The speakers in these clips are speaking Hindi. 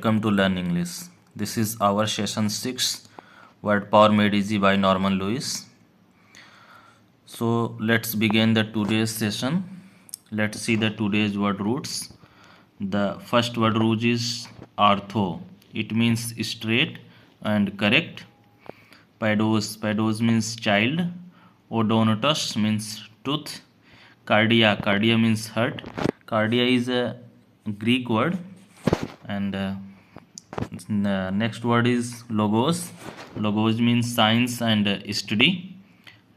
Welcome to Learn English. This is our session 6, Word Power Made Easy by Norman Lewis. So let's begin the today's session. Let's see the today's word roots. The first word root is ortho. It means straight and correct. Paidos means child. Odontos means tooth. Cardia means heart. Cardia is a Greek word. And next word is logos. Logos means science and study.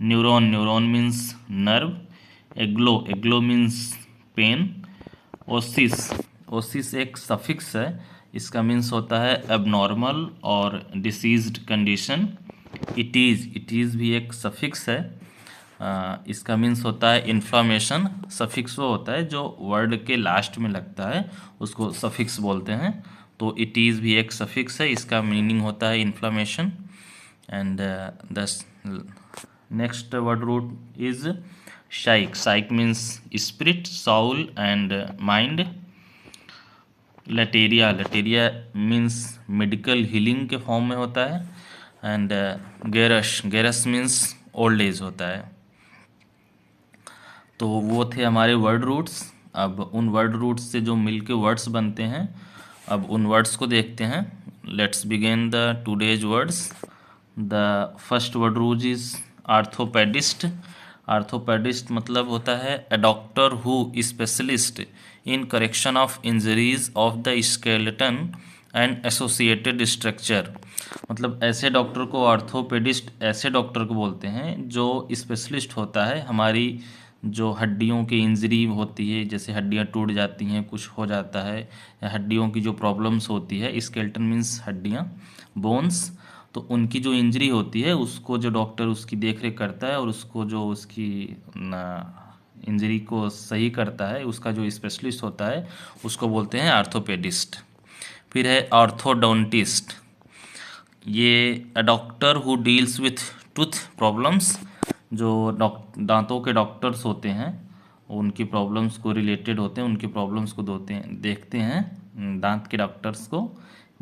Neuron means nerve. Eglo means pain. Osis एक सफिक्स है, इसका मीन्स होता है एबनॉर्मल और डिसीज्ड कंडीशन. इटीज़ भी एक सफिक्स है, इसका मीन्स होता है इन्फ्लामेशन. सफिक्स वो होता है जो वर्ड के लास्ट में लगता है, उसको सफिक्स बोलते हैं. तो इटीज़ भी एक सफिक्स है, इसका मीनिंग होता है inflammation. And the next word root is psych means spirit, soul and mind. Iatria means medical healing के फॉर्म में होता है. And geras means old age होता है. तो वो थे हमारे वर्ड रूट्स. अब उन वर्ड रूट्स से जो मिलके वर्ड्स बनते हैं, अब उन वर्ड्स को देखते हैं. Let's begin the today's words. The first word root is orthopaedist. Orthopaedist मतलब होता है a doctor who specialist in correction of injuries of the skeleton and associated structure. मतलब ऐसे डॉक्टर को आर्थोपेडिस्ट ऐसे डॉक्टर को बोलते हैं जो स्पेशलिस्ट होता है हमारी जो हड्डियों की इंजरी होती है, जैसे हड्डियां टूट जाती हैं, कुछ हो जाता है, या हड्डियों की जो प्रॉब्लम्स होती है, स्केलेटन मीन्स हड्डियां, बोन्स. तो उनकी जो इंजरी होती है उसको जो डॉक्टर उसकी देख रेख करता है और उसको जो उसकी इंजरी को सही करता है, उसका जो स्पेशलिस्ट होता है उसको बोलते हैं आर्थोपेडिस्ट. फिर है ऑर्थोडोंटिस्ट. ये अ doctor who deals with tooth problems. जो दांतों के डॉक्टर्स होते हैं, उनकी प्रॉब्लम्स को रिलेटेड होते हैं, उनकी प्रॉब्लम्स को देखते हैं, दांत के डॉक्टर्स को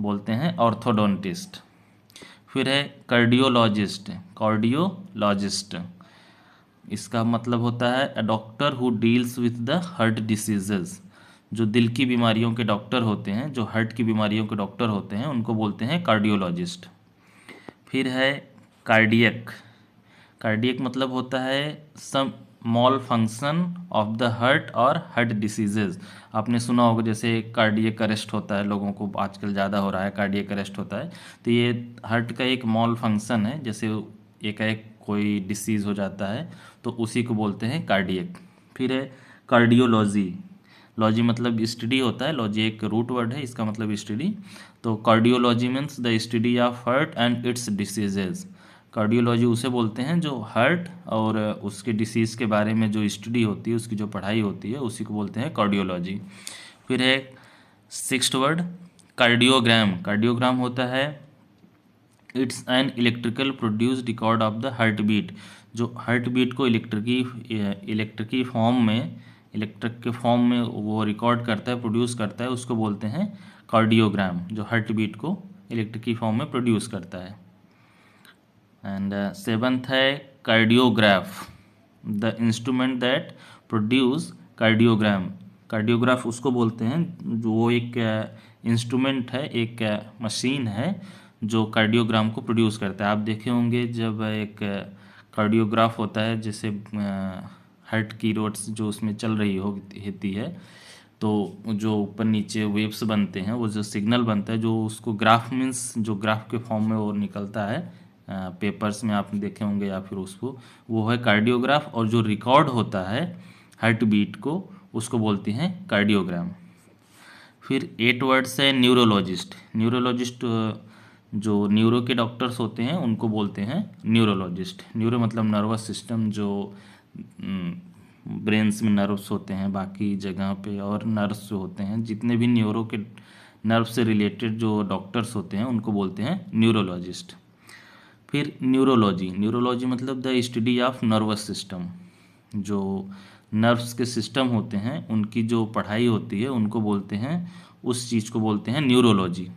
बोलते हैं ऑर्थोडोंटिस्ट. फिर है कार्डियोलॉजिस्ट. इसका मतलब होता है a doctor who deals with the heart diseases. जो दिल की बीमारियों के डॉक्टर होते हैं, जो हार्ट की बीमारियों के डॉक्टर होते हैं, उनको बोलते हैं कार्डियोलॉजिस्ट. फिर है कार्डियक मतलब होता है some malfunction of the heart और हार्ट डिसीजेज. आपने सुना होगा जैसे कार्डियक अरेस्ट होता है, लोगों को आजकल ज़्यादा हो रहा है, कार्डियक अरेस्ट होता है. तो ये हार्ट का एक मॉल फंक्शन है, जैसे एकाएक कोई डिसीज़ हो जाता है तो उसी को बोलते हैं कार्डियक. फिर है कार्डियोलॉजी. लॉजी मतलब स्टडी होता है, लॉजी एक रूट वर्ड है, इसका मतलब स्टडी. तो cardiology means the study of heart and it's diseases. Cardiology उसे बोलते हैं जो हार्ट और उसके डिसीज़ के बारे में जो स्टडी होती है, उसकी जो पढ़ाई होती है, उसी को बोलते हैं कार्डियोलॉजी. फिर है सिक्स्थ वर्ड कार्डियोग्राम होता है it's an electrical produce record of the heart beat. जो हार्ट बीट को इलेक्ट्रिक के फॉर्म में वो रिकॉर्ड करता है, प्रोड्यूस करता है, उसको बोलते हैं कार्डियोग्राम, जो हार्ट बीट को इलेक्ट्रिक की फॉर्म में प्रोड्यूस करता है. एंड सेवंथ है cardiograph. The instrument that produce cardiogram. Cardiograph उसको बोलते हैं जो वो एक इंस्ट्रूमेंट है, एक मशीन है जो कार्डियोग्राम को प्रोड्यूस करता है. आप देखे होंगे जब एक कार्डियोग्राफ होता है, जैसे हार्ट की रोड्स जो उसमें चल रही होती है, तो जो ऊपर नीचे वेव्स बनते हैं, वो जो सिग्नल बनता है, जो उसको ग्राफ मीन्स जो ग्राफ के फॉर्म में वो निकलता है, पेपर्स में आपने देखे होंगे या फिर उसको, वो है कार्डियोग्राफ. और जो रिकॉर्ड होता है हार्ट बीट को, उसको बोलते हैं कार्डियोग्राम. फिर 8 वर्ड्स है न्यूरोलॉजिस्ट. जो न्यूरो के डॉक्टर्स होते हैं उनको बोलते हैं न्यूरोलॉजिस्ट. न्यूरो मतलब नर्वस सिस्टम, जो ब्रेन्स में नर्व्स होते हैं, बाकी जगह पे और नर्व्स जो होते हैं, जितने भी न्यूरो के नर्व से रिलेटेड जो डॉक्टर्स होते हैं, उनको बोलते हैं न्यूरोलॉजिस्ट. फिर न्यूरोलॉजी मतलब the study of nervous system. जो नर्व्स के सिस्टम होते हैं उनकी जो पढ़ाई होती है उनको बोलते हैं, उस चीज़ को बोलते हैं न्यूरोलॉजी।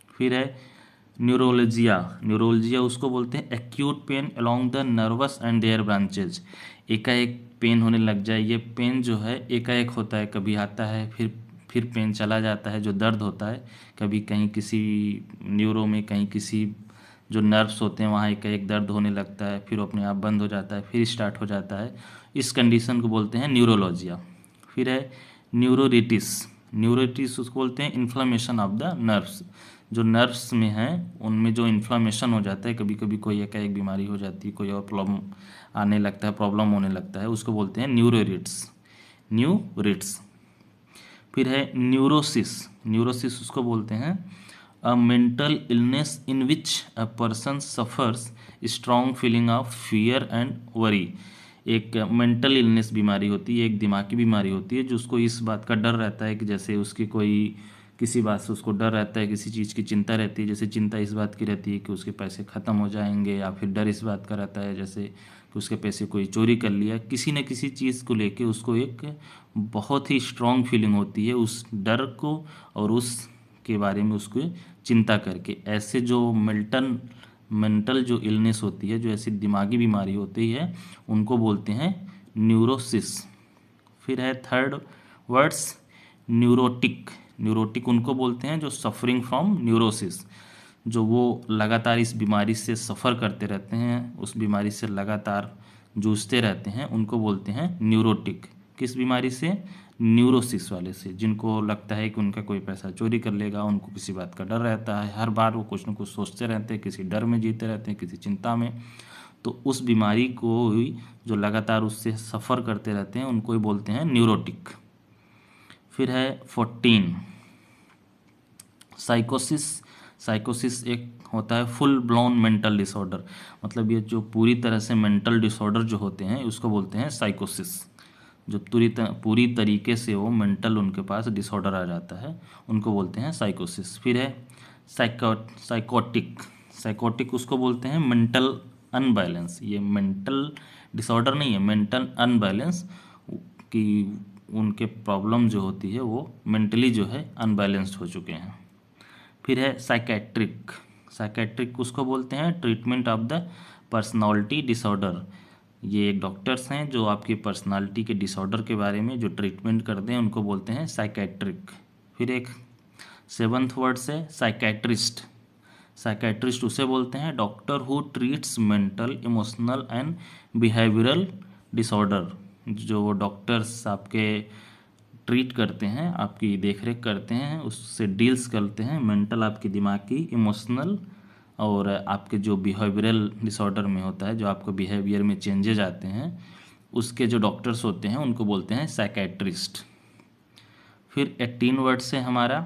फिर है न्यूरोलॉजिया। न्यूरोलॉजिया उसको बोलते हैं acute pain along the nerves and their branches. एकाएक पेन होने लग जाए, ये पेन जो है एकाएक होता है, कभी आता है फिर पेन चला जाता है, जो दर्द होता है कभी कहीं किसी न्यूरो में, कहीं किसी जो नर्व्स होते हैं वहाँ एकाएक दर्द होने लगता है, फिर अपने आप बंद हो जाता है, फिर स्टार्ट हो जाता है। इस कंडीशन को बोलते हैं न्यूरोलॉजिया। फिर है न्यूरोरिटिस। न्यूरोरिटिस उसको बोलते हैं इन्फ्लामेशन ऑफ द नर्व्स। जो नर्व्स में है उनमें जो इन्फ्लामेशन हो जाता है, कभी कभी कोई एकाएक बीमारी हो जाती है, कोई और प्रॉब्लम आने लगता है, प्रॉब्लम होने लगता है, उसको बोलते हैं न्यूरोरिट्स। न्यूरिट्स। फिर है न्यूरोसिस। न्यूरोसिस उसको बोलते हैं अ mental illness in which a person suffers strong feeling of fear and worry. एक मेंटल इलनेस बीमारी होती है, एक दिमागी बीमारी होती है, जो उसको इस बात का डर रहता है कि जैसे उसकी कोई किसी बात से उसको डर रहता है, किसी चीज़ की चिंता रहती है, जैसे चिंता इस बात की रहती है कि उसके पैसे ख़त्म हो जाएंगे, या फिर डर इस बात का रहता है जैसे कि उसके पैसे कोई चोरी कर लिया, किसी न किसी चीज़ को लेके उसको एक बहुत ही स्ट्रॉन्ग फीलिंग होती है उस डर को और उस के बारे में उसको चिंता करके। ऐसे जो मेंटल जो इलनेस होती है, जो ऐसी दिमागी बीमारी होती है, उनको बोलते हैं न्यूरोसिस। फिर है थर्ड वर्ड्स न्यूरोटिक। न्यूरोटिक उनको बोलते हैं जो सफरिंग फ्रॉम न्यूरोसिस, जो वो लगातार इस बीमारी से सफ़र करते रहते हैं, उस बीमारी से लगातार जूझते रहते हैं, उनको बोलते हैं न्यूरोटिक। किस बीमारी से? न्यूरोसिस वाले से, जिनको लगता है कि उनका कोई पैसा चोरी कर लेगा, उनको किसी बात का डर रहता है, हर बार वो कुछ न कुछ सोचते रहते हैं, किसी डर में जीते रहते हैं, किसी चिंता में। तो उस बीमारी को ही जो लगातार उससे सफ़र करते रहते हैं उनको ही बोलते हैं न्यूरोटिक। फिर है 14 साइकोसिस। साइकोसिस एक होता है फुल ब्लोन मेंटल डिसऑर्डर, मतलब ये जो पूरी तरह से मेंटल डिसऑर्डर जो होते हैं उसको बोलते हैं साइकोसिस। जो पूरी तरीके से वो मेंटल उनके पास डिसऑर्डर आ जाता है, उनको बोलते हैं साइकोसिस। फिर है साइकोटिक। साइकोटिक उसको बोलते हैं मेंटल अनबैलेंस। ये मेंटल डिसऑर्डर नहीं है, मेंटल अनबैलेंस कि उनके प्रॉब्लम जो होती है वो मेंटली जो है अनबैलेंस्ड हो चुके हैं। फिर है साइकेट्रिक। साइकेट्रिक उसको बोलते हैं treatment of the personality disorder. ये एक डॉक्टर्स हैं जो आपकी पर्सनालिटी के डिसऑर्डर के बारे में जो ट्रीटमेंट करते हैं उनको बोलते हैं साइकेट्रिक। फिर एक 7th वर्ड से साइकेट्रिस्ट। साइकेट्रिस्ट उसे बोलते हैं doctor who treats mental emotional and behavioural disorder. जो डॉक्टर्स आपके ट्रीट करते हैं, आपकी देखरेख करते हैं, उससे डील्स करते हैं मेंटल, आपकी दिमागी, इमोशनल और आपके जो बिहेवियरल डिसऑर्डर में होता है, जो आपको बिहेवियर में चेंजेज आते हैं, उसके जो डॉक्टर्स होते हैं उनको बोलते हैं साइकेट्रिस्ट। फिर 18 वर्ड से हमारा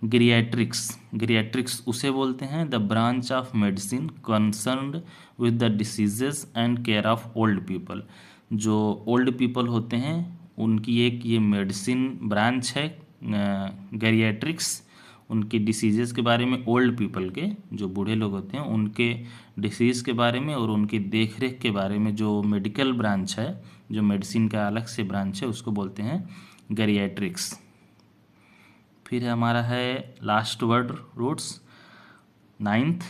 गिरियाट्रिक्स। गिरियाट्रिक्स उसे बोलते हैं the branch of medicine concerned with the diseases and care of old people. जो ओल्ड पीपल होते हैं उनकी एक ये मेडिसिन ब्रांच है गिरियाट्रिक्स। उनकी डिसीजेस के बारे में, ओल्ड पीपल के जो बूढ़े लोग होते हैं उनके डिसीज़ के बारे में और उनकी देखरेख के बारे में जो मेडिकल ब्रांच है, जो मेडिसिन का अलग से ब्रांच है, उसको बोलते हैं गिरियाट्रिक्स। फिर हमारा है लास्ट वर्ड रूट्स 19th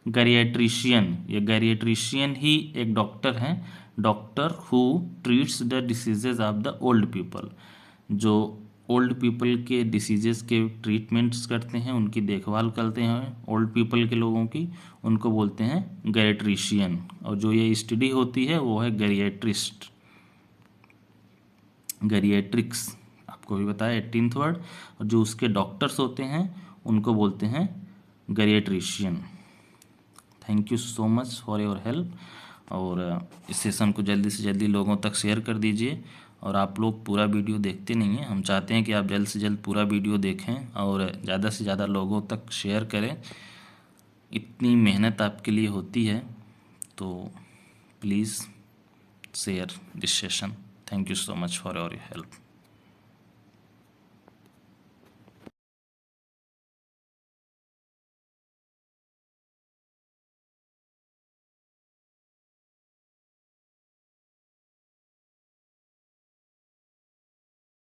गैरिएट्रिशियन। ये गैरिएट्रिशियन ही एक डॉक्टर हैं, doctor who treats the diseases of the old people. जो ओल्ड पीपल के डिसीजेस के ट्रीटमेंट्स करते हैं, उनकी देखभाल करते हैं ओल्ड पीपल के लोगों की, उनको बोलते हैं गैरिएट्रिशियन। और जो ये स्टडी होती है वो है गैरिएट्रिस्ट, गैरिएट्रिक्स आपको भी बताया 18th वर्ड। और जो उसके डॉक्टर्स होते हैं उनको बोलते हैं geriatrician. Thank you so much for your help. और इस सेशन को जल्दी से जल्दी लोगों तक शेयर कर दीजिए। और आप लोग पूरा वीडियो देखते नहीं हैं, हम चाहते हैं कि आप जल्द से जल्द पूरा वीडियो देखें और ज़्यादा से ज़्यादा लोगों तक शेयर करें। इतनी मेहनत आपके लिए होती है, तो please share this session. Thank you so much for your help.